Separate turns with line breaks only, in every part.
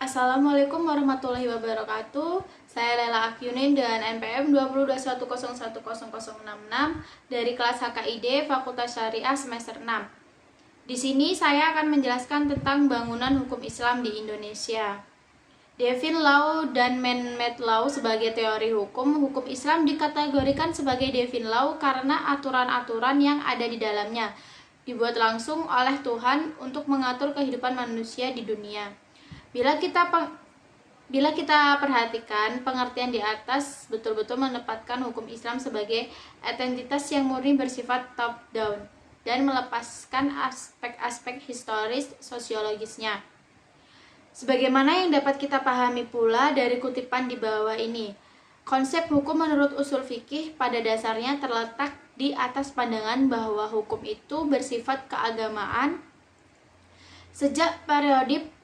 Assalamualaikum warahmatullahi wabarakatuh. Saya Lela Akyunin dan NPM 2021010066 dari kelas HKID Fakultas Syariah semester 6. Di sini saya akan menjelaskan tentang bangunan hukum Islam di Indonesia. Divine Law dan Man-Made Law sebagai teori hukum Islam dikategorikan sebagai Divine Law karena aturan-aturan yang ada di dalamnya dibuat langsung oleh Tuhan untuk mengatur kehidupan manusia di dunia. Bila kita perhatikan, pengertian di atas betul-betul menempatkan hukum Islam sebagai entitas yang murni bersifat top down dan melepaskan aspek-aspek historis sosiologisnya. Sebagaimana yang dapat kita pahami pula dari kutipan di bawah ini, konsep hukum menurut usul fikih pada dasarnya terletak di atas pandangan bahwa hukum itu bersifat keagamaan. Sejak periode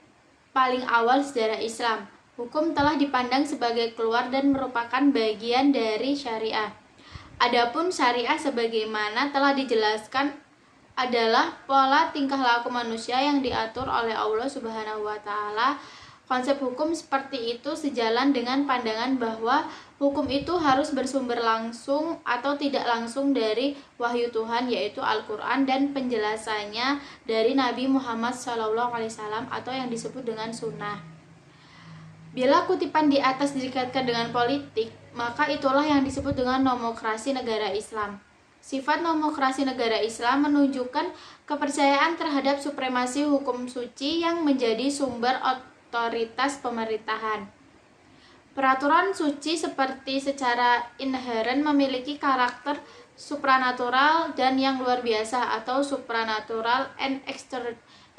paling awal sejarah Islam, hukum telah dipandang sebagai keluar dan merupakan bagian dari syariah. Adapun syariah sebagaimana telah dijelaskan adalah pola tingkah laku manusia yang diatur oleh Allah Subhanahu wa taala. Konsep hukum seperti itu sejalan dengan pandangan bahwa hukum itu harus bersumber langsung atau tidak langsung dari wahyu Tuhan, yaitu Al-Quran, dan penjelasannya dari Nabi Muhammad SAW atau yang disebut dengan sunnah. Bila kutipan di atas dikaitkan dengan politik, maka itulah yang disebut dengan nomokrasi negara Islam. Sifat nomokrasi negara Islam menunjukkan kepercayaan terhadap supremasi hukum suci yang menjadi sumber otoritas pemerintahan. Peraturan suci seperti secara inheren memiliki karakter supranatural dan yang luar biasa atau supranatural and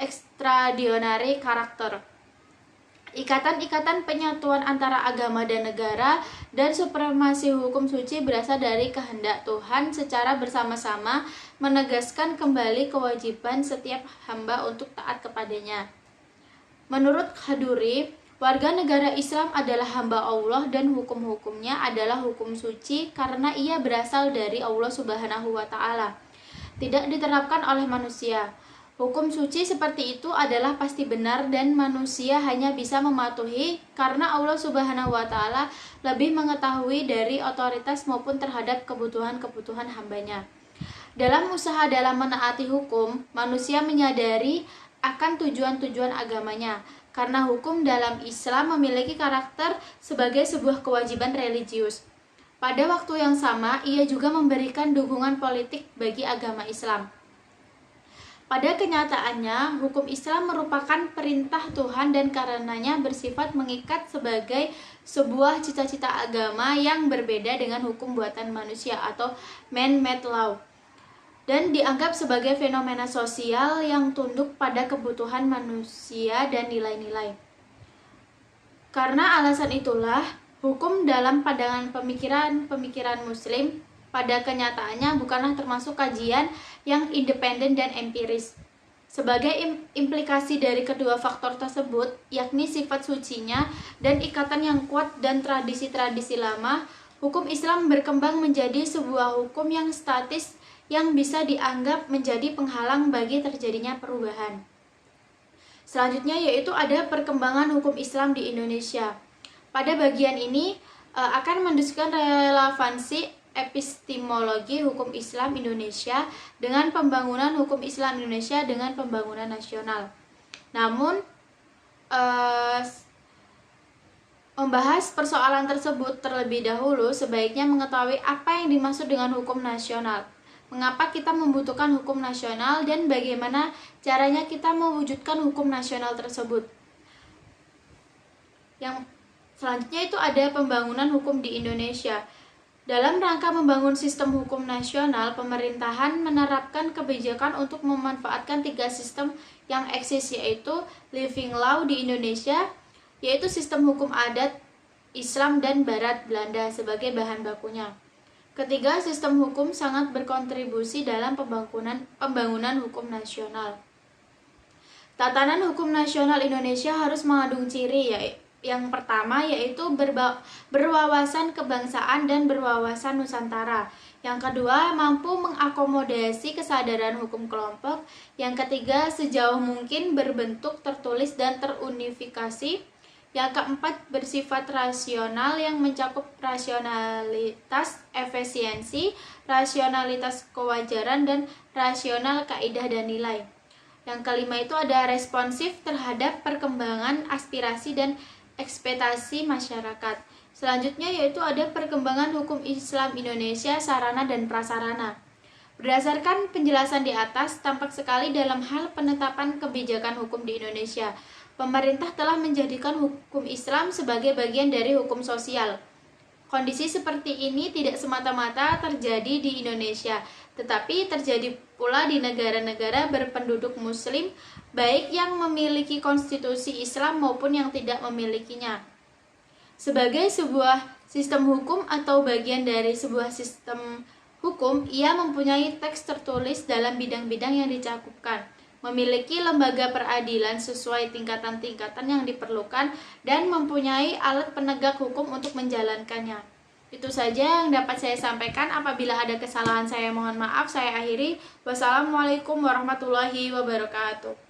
extraordinary karakter. Ikatan-ikatan penyatuan antara agama dan negara dan supremasi hukum suci berasal dari kehendak Tuhan secara bersama-sama menegaskan kembali kewajiban setiap hamba untuk taat kepadanya. Menurut Khaduri, warga negara Islam adalah hamba Allah dan hukum-hukumnya adalah hukum suci karena ia berasal dari Allah Subhanahu wa taala, tidak diterapkan oleh manusia. Hukum suci seperti itu adalah pasti benar dan manusia hanya bisa mematuhi karena Allah Subhanahu wa taala lebih mengetahui dari otoritas maupun terhadap kebutuhan-kebutuhan hambanya. Dalam usaha dalam menaati hukum, manusia menyadari akan tujuan-tujuan agamanya, karena hukum dalam Islam memiliki karakter sebagai sebuah kewajiban religius. Pada waktu yang sama, ia juga memberikan dukungan politik bagi agama Islam. Pada kenyataannya, hukum Islam merupakan perintah Tuhan dan karenanya bersifat mengikat sebagai sebuah cita-cita agama yang berbeda dengan hukum buatan manusia atau man-made law, dan dianggap sebagai fenomena sosial yang tunduk pada kebutuhan manusia dan nilai-nilai. Karena alasan itulah, hukum dalam pandangan pemikiran Muslim pada kenyataannya bukanlah termasuk kajian yang independen dan empiris. Sebagai implikasi dari kedua faktor tersebut, yakni sifat sucinya dan ikatan yang kuat dan tradisi-tradisi lama, hukum Islam berkembang menjadi sebuah hukum yang statis yang bisa dianggap menjadi penghalang bagi terjadinya perubahan. Selanjutnya yaitu ada perkembangan hukum Islam di Indonesia. Pada bagian ini akan mendiskusikan relevansi epistemologi hukum Islam Indonesia dengan pembangunan hukum Islam Indonesia dengan pembangunan nasional. Namun, membahas persoalan tersebut terlebih dahulu, sebaiknya mengetahui apa yang dimaksud dengan hukum nasional. Mengapa kita membutuhkan hukum nasional dan bagaimana caranya kita mewujudkan hukum nasional tersebut. Yang selanjutnya itu ada pembangunan hukum di Indonesia. Dalam rangka membangun sistem hukum nasional, pemerintahan menerapkan kebijakan untuk memanfaatkan 3 sistem yang eksis, yaitu living law di Indonesia, yaitu sistem hukum adat, Islam, dan Barat Belanda sebagai bahan bakunya. Ketiga, sistem hukum sangat berkontribusi dalam pembangunan hukum nasional. Tatanan hukum nasional Indonesia harus mengandung ciri, yang pertama yaitu berwawasan kebangsaan dan berwawasan Nusantara. Yang kedua, mampu mengakomodasi kesadaran hukum kelompok. Yang ketiga, sejauh mungkin berbentuk tertulis dan terunifikasi. Yang keempat, bersifat rasional yang mencakup rasionalitas efisiensi, rasionalitas kewajaran, dan rasional kaidah dan nilai. Yang kelima itu ada responsif terhadap perkembangan aspirasi dan ekspektasi masyarakat. Selanjutnya yaitu ada perkembangan hukum Islam Indonesia, sarana dan prasarana. Berdasarkan penjelasan di atas, tampak sekali dalam hal penetapan kebijakan hukum di Indonesia, pemerintah telah menjadikan hukum Islam sebagai bagian dari hukum sosial. Kondisi seperti ini tidak semata-mata terjadi di Indonesia, tetapi terjadi pula di negara-negara berpenduduk Muslim, baik yang memiliki konstitusi Islam maupun yang tidak memilikinya. Sebagai sebuah sistem hukum atau bagian dari sebuah sistem hukum, ia mempunyai teks tertulis dalam bidang-bidang yang dicakupkan, memiliki lembaga peradilan sesuai tingkatan-tingkatan yang diperlukan, dan mempunyai alat penegak hukum untuk menjalankannya. Itu saja yang dapat saya sampaikan. Apabila ada kesalahan saya mohon maaf. Saya akhiri. Wassalamualaikum warahmatullahi wabarakatuh.